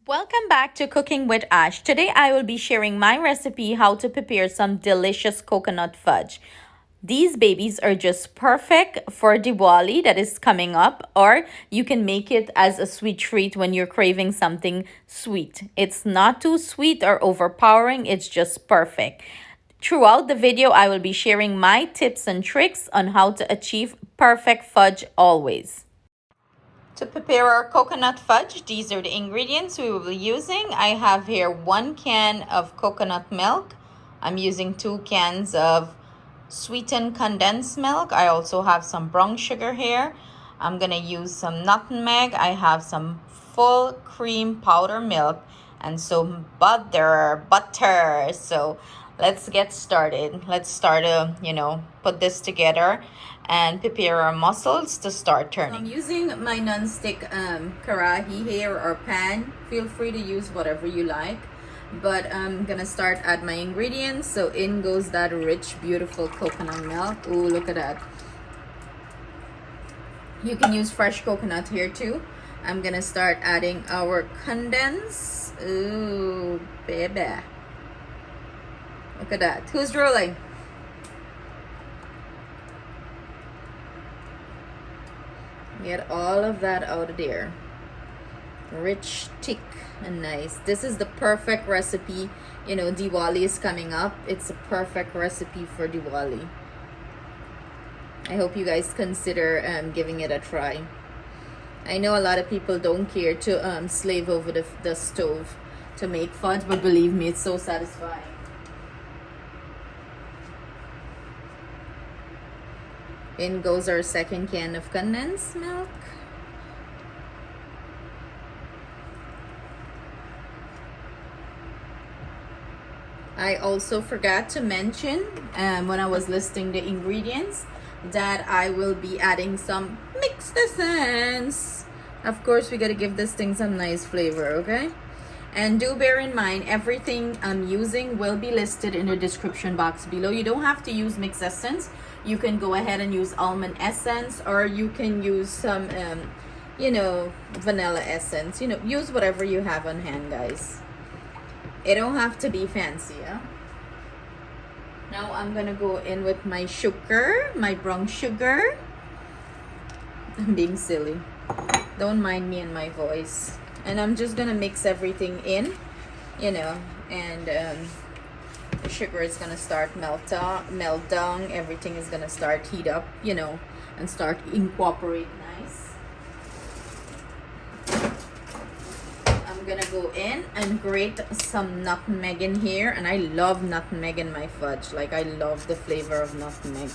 Welcome back to Cooking with Ash. Today I will be sharing my recipe how to prepare some delicious coconut fudge. These babies are just perfect for Diwali that is coming up, or you can make it as a sweet treat when you're craving something sweet. It's not too sweet or overpowering, it's just perfect. Throughout the video, I will be sharing my tips and tricks on how to achieve perfect fudge always. To prepare our coconut fudge, these are the ingredients we will be using. I have here 1 can of coconut milk. I'm using 2 cans of sweetened condensed milk. I also have some brown sugar here. I'm gonna use some nutmeg. I have some full cream powder milk and some butter. So let's get started. Let's start to, put this together and prepare our mussels to start turning. I'm using my non-stick karahi here or pan. Feel free to use whatever you like. But I'm gonna start add my ingredients. So in goes that rich, beautiful coconut milk. Ooh, look at that. You can use fresh coconut here too. I'm gonna start adding our condensed. Ooh, baby. Look at that. Who's rolling? Get all of that out of there. Rich, thick, and nice. This is the perfect recipe. Diwali is coming up. It's a perfect recipe for Diwali. I hope you guys consider giving it a try. I know a lot of people don't care to slave over the stove to make fudge, but believe me, it's so satisfying. In goes our 2nd can of condensed milk. I also forgot to mention when I was listing the ingredients that I will be adding some mixed essence. Of course, we gotta give this thing some nice flavor, okay? And do bear in mind, everything I'm using will be listed in the description box below. You don't have to use mixed essence. You can go ahead and use almond essence, or you can use some, vanilla essence. Use whatever you have on hand, guys. It don't have to be fancy, yeah? Now I'm gonna go in with my sugar, my brown sugar. I'm being silly. Don't mind me and my voice. And I'm just gonna mix everything in, and the sugar is gonna start melt down. Everything is gonna start heat up, and start incorporate nice. I'm gonna go in and grate some nutmeg in here, and I love nutmeg in my fudge. Like, I love the flavor of nutmeg.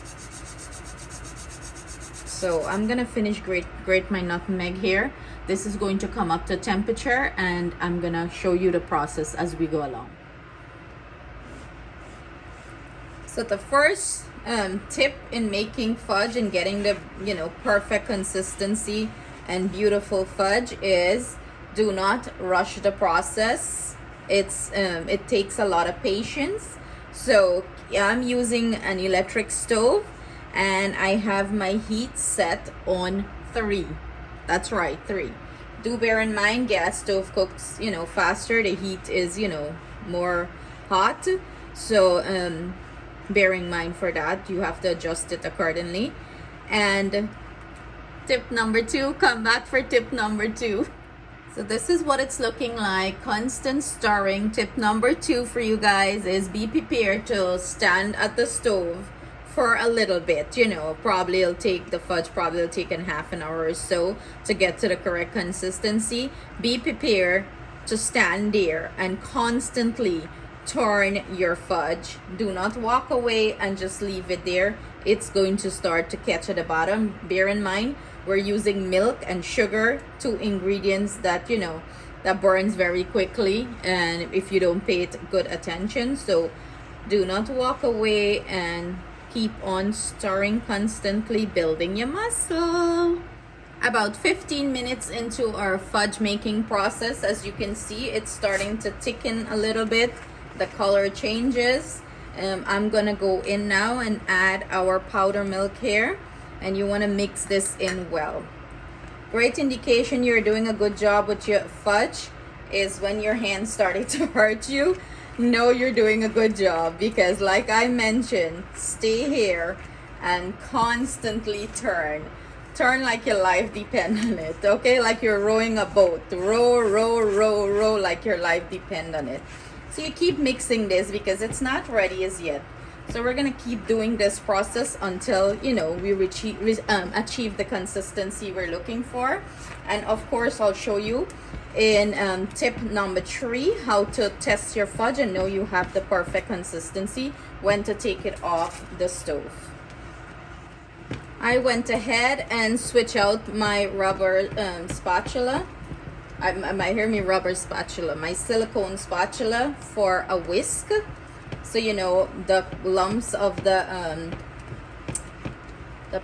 So I'm gonna finish grate my nutmeg here. This is going to come up to temperature, and I'm gonna show you the process as we go along. So the first tip in making fudge and getting the perfect consistency and beautiful fudge is do not rush the process. It takes a lot of patience. So I'm using an electric stove, and I have my heat set on 3. That's right, 3. Do bear in mind, gas stove cooks faster. The heat is more hot. So bear in mind for that. You have to adjust it accordingly. And tip number 2, come back for tip number 2. So this is what it's looking like. Constant stirring. Tip number 2 for you guys is be prepared to stand at the stove for a little bit. Probably it'll take in half an hour or so to get to the correct consistency. Be prepared to stand there and constantly turn your fudge. Do not walk away and just leave it there. It's going to start to catch at the bottom. Bear in mind, we're using milk and sugar, 2 ingredients that that burns very quickly, and if you don't pay it good attention. So do not walk away and keep on stirring constantly, building your muscle. About 15 minutes into our fudge making process, as you can see, it's starting to thicken a little bit. The color changes. I'm gonna go in now and add our powder milk here, and you want to mix this in well. Great indication you're doing a good job with your fudge is when your hands started to hurt you, know you're doing a good job, because like I mentioned, stay here and constantly turn like your life depends on it, okay? Like you're rowing a boat. Row like your life depends on it. So you keep mixing this because it's not ready as yet. So we're gonna keep doing this process until, you know, we achieve the consistency we're looking for. And of course, I'll show you in tip number 3 how to test your fudge and know you have the perfect consistency, when to take it off the stove. I went ahead and switch out my rubber spatula. I might hear me, rubber spatula, my silicone spatula, for a whisk. So you know the lumps of the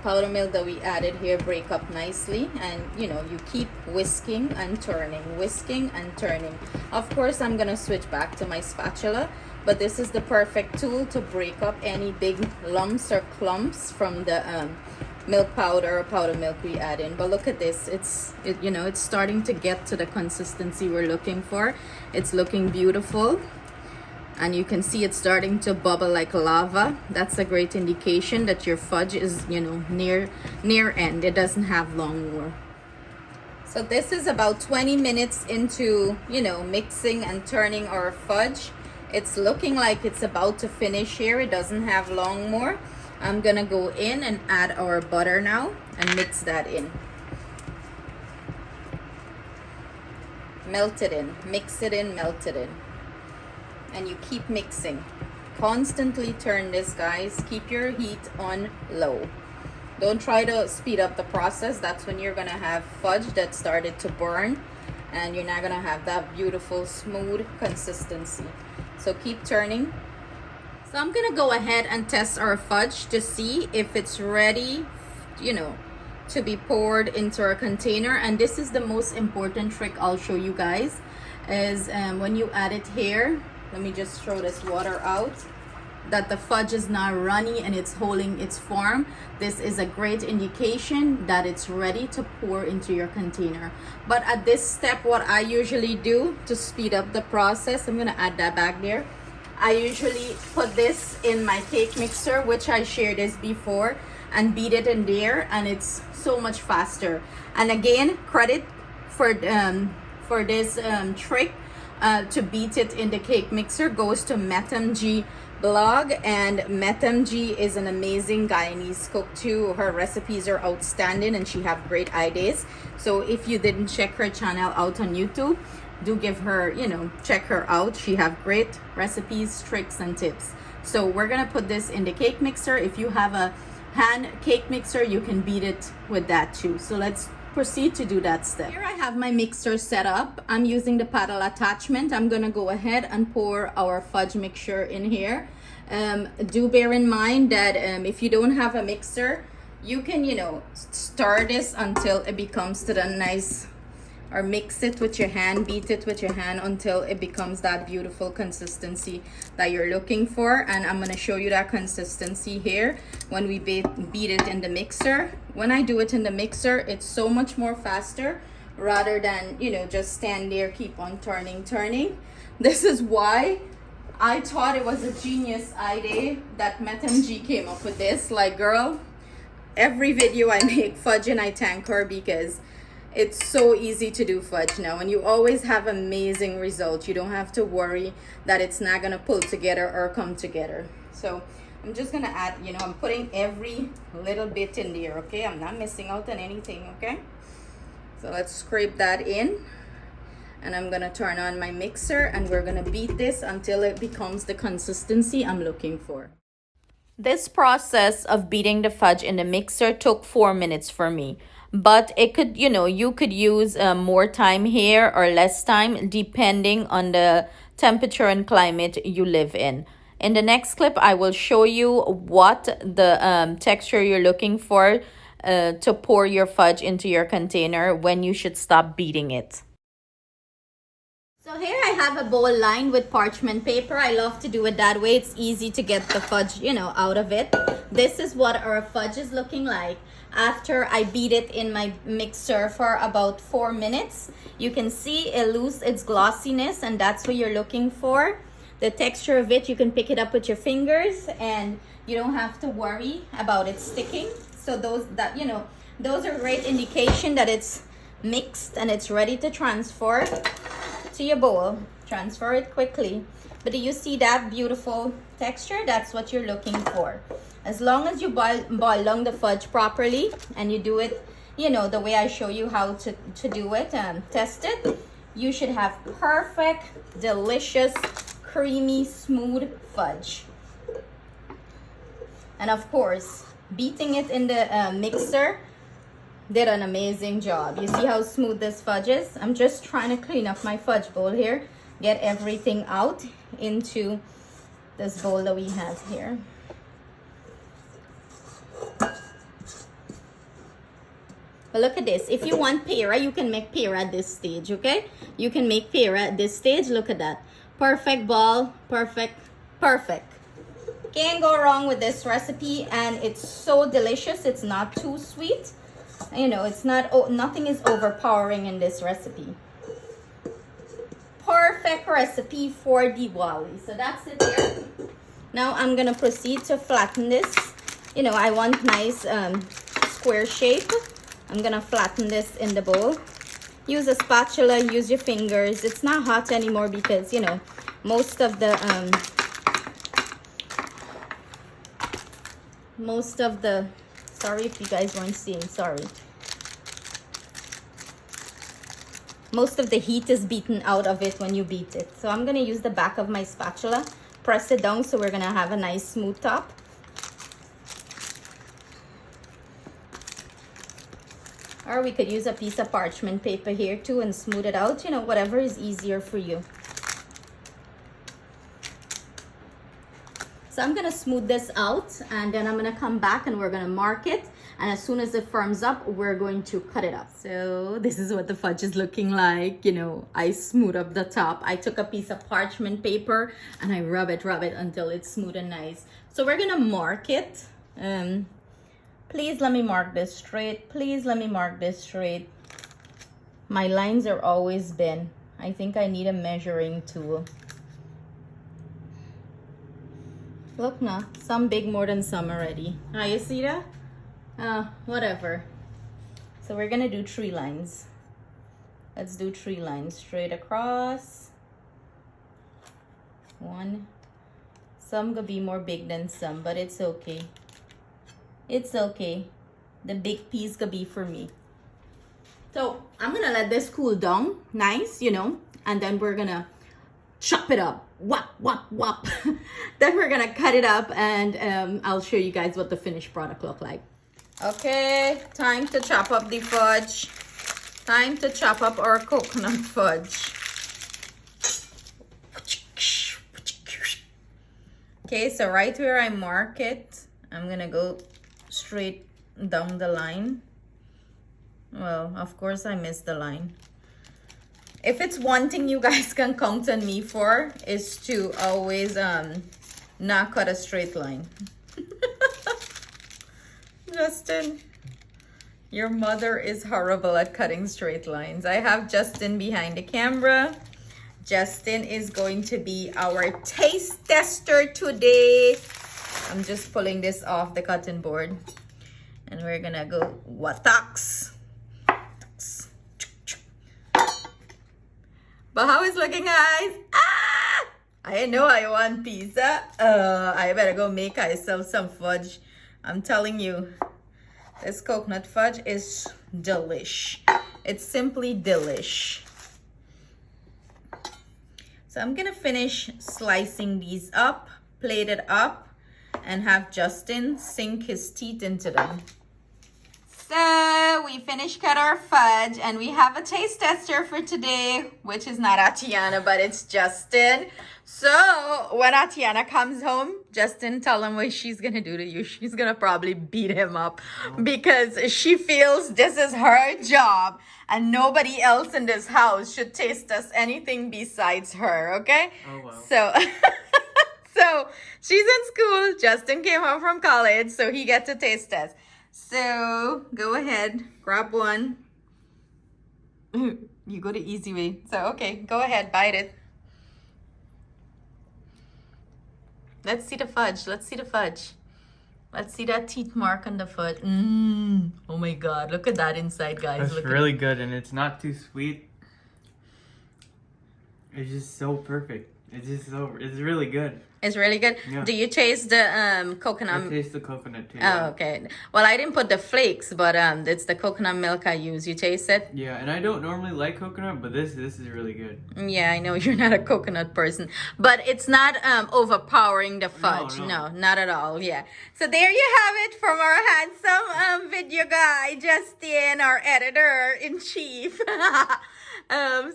powder milk that we added here break up nicely, and you know, you keep whisking and turning. Of course, I'm gonna switch back to my spatula, but this is the perfect tool to break up any big lumps or clumps from the milk powder or powder milk we add in. But look at this, you know, it's starting to get to the consistency we're looking for. It's looking beautiful, and you can see it's starting to bubble like lava. That's a great indication that your fudge is, you know, near end. It doesn't have long more. So this is about 20 minutes into, you know, mixing and turning our fudge. It's looking like it's about to finish here. It doesn't have long more. I'm gonna go in and add our butter now and mix that in. Melt it in, mix it in, melt it in. And you keep mixing. Constantly turn this, guys. Keep your heat on low. Don't try to speed up the process. That's when you're gonna have fudge that started to burn, and you're not gonna have that beautiful smooth consistency. So keep turning. So I'm gonna go ahead and test our fudge to see if it's ready, you know, to be poured into our container. And this is the most important trick I'll show you guys, is when you add it here, let me just throw this water out, that the fudge is not runny and it's holding its form. This is a great indication that it's ready to pour into your container. But at this step, what I usually do to speed up the process, I'm gonna add that back there. I usually put this in my cake mixer, which I shared this before, and beat it in there, and it's so much faster. And again, credit for this trick to beat it in the cake mixer goes to Madam G blog. And Madam G is an amazing Guyanese cook too. Her recipes are outstanding and she have great ideas. So if you didn't check her channel out on YouTube, do give her, you know, check her out. She have great recipes, tricks, and tips. So we're gonna put this in the cake mixer. If you have a hand cake mixer, you can beat it with that too. So let's proceed to do that step. Here I have my mixer set up. I'm using the paddle attachment. I'm gonna go ahead and pour our fudge mixture in here. Do bear in mind that if you don't have a mixer, you can, you know, stir this until it becomes to the nice, or mix it with your hand, beat it with your hand until it becomes that beautiful consistency that you're looking for. And I'm going to show you that consistency here when we beat it in the mixer. When I do it in the mixer, it's so much more faster rather than, you know, just stand there, keep on turning. This is why I thought it was a genius idea that Madam G came up with this. Like, girl, every video I make fudge and I thank her, because it's so easy to do fudge now, and you always have amazing results. You don't have to worry that it's not gonna pull together or come together. So I'm just gonna add, you know, I'm putting every little bit in there, okay? I'm not missing out on anything, okay? So let's scrape that in, and I'm gonna turn on my mixer, and we're gonna beat this until it becomes the consistency I'm looking for. This process of beating the fudge in the mixer took 4 minutes for me. But it could, you know, you could use more time here or less time depending on the temperature and climate you live in. In the next clip, I will show you what the texture you're looking for to pour your fudge into your container, when you should stop beating it. So here I have a bowl lined with parchment paper. I love to do it that way. It's easy to get the fudge, out of it. This is what our fudge is looking like after I beat it in my mixer for about 4 minutes. You can see it loses its glossiness, and that's what you're looking for. The texture of it, you can pick it up with your fingers and you don't have to worry about it sticking. So those are great indication that it's mixed and it's ready to transfer to your bowl. Transfer it quickly. But do you see that beautiful texture? That's what you're looking for. As long as you boil down the fudge properly and you do it, the way I show you how to do it and test it, you should have perfect, delicious, creamy, smooth fudge. And of course, beating it in the mixer did an amazing job. You see how smooth this fudge is? I'm just trying to clean up my fudge bowl here, get everything out into this bowl that we have here. But look at this. If you want pera, you can make pera at this stage, okay? You can make pera at this stage. Look at that. Perfect ball. Perfect. Can't go wrong with this recipe, and it's so delicious. It's not too sweet. It's not, nothing is overpowering in this recipe. Perfect recipe for Diwali. So that's it there. Now I'm gonna proceed to flatten this. I want nice square shape. I'm gonna flatten this in the bowl. Use a spatula, use your fingers. It's not hot anymore because most of the sorry if you guys weren't seeing, sorry. Most of the heat is beaten out of it when you beat it. So I'm gonna use the back of my spatula, press it down so we're gonna have a nice smooth top. Or we could use a piece of parchment paper here too and smooth it out, whatever is easier for you. So I'm gonna smooth this out and then I'm gonna come back and we're gonna mark it. And as soon as it firms up, we're going to cut it up. So this is what the fudge is looking like. I smooth up the top. I took a piece of parchment paper and I rub it until it's smooth and nice. So we're gonna mark it. Please let me mark this straight. Please let me mark this straight. My lines are always bent. I think I need a measuring tool. Look now, some big more than some already. You see that? Whatever. So we're gonna do 3 lines. Let's do 3 lines straight across. 1. Some gonna be more big than some, but it's okay. It's okay. The big piece gonna be for me. So I'm gonna let this cool down, nice, and then we're gonna chop it up. Whop, whop, whop. Then we're gonna cut it up and I'll show you guys what the finished product look like. Okay, time to chop up the fudge. Time to chop up our coconut fudge. Okay, so right where I mark it, I'm gonna go straight down the line. Well, of course I missed the line. If it's one thing you guys can count on me for, is to always not cut a straight line. Justin, your mother is horrible at cutting straight lines. I have Justin behind the camera. Justin is going to be our taste tester today. I'm just pulling this off the cutting board. And we're gonna go wataks. But how is looking, guys? Ah! I know I want pizza. I better go make myself some fudge. I'm telling you, this coconut fudge is delish. It's simply delish. So I'm gonna finish slicing these up, plate it up, and have Justin sink his teeth into them. So we finished cut our fudge and we have a taste tester for today, which is not Atiana, but it's Justin. So when Atiana comes home, Justin, tell him what she's gonna do to you. She's gonna probably beat him up because she feels this is her job and nobody else in this house should taste us anything besides her, okay? Oh, well. So, so she's in school. Justin came home from college, so he gets to taste test. So go ahead, grab one. You go the easy way. So, okay, go ahead, bite it. Let's see the fudge. Let's see the fudge. Let's see that teeth mark on the fudge. Oh my God, look at that inside, guys. It's really good, and it's not too sweet. It's just so perfect. It's really good. It's really good. Yeah. Do you taste the coconut? I taste the coconut too. Oh, okay. Well, I didn't put the flakes, but it's the coconut milk I use. You taste it? Yeah, and I don't normally like coconut, but this is really good. Yeah, I know you're not a coconut person, but it's not overpowering the fudge. No, not at all. Yeah. So there you have it from our handsome video guy, Justin, our editor in chief.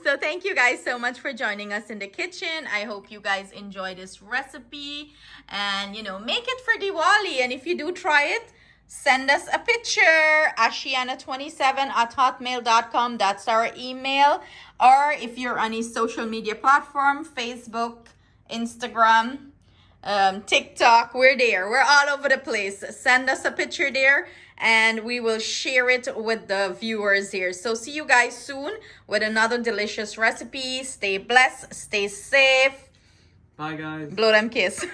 So thank you guys so much for joining us in the kitchen. I hope you guys enjoy this recipe and, you know, make it for Diwali. And if you do try it, send us a picture, ashiana27@hotmail.com. That's our email. Or if you're on a social media platform, Facebook, Instagram, TikTok, we're there. We're all over the place. Send us a picture there and we will share it with the viewers here. So see you guys soon with another delicious recipe. Stay blessed, stay safe. Bye, guys. Blow them kiss.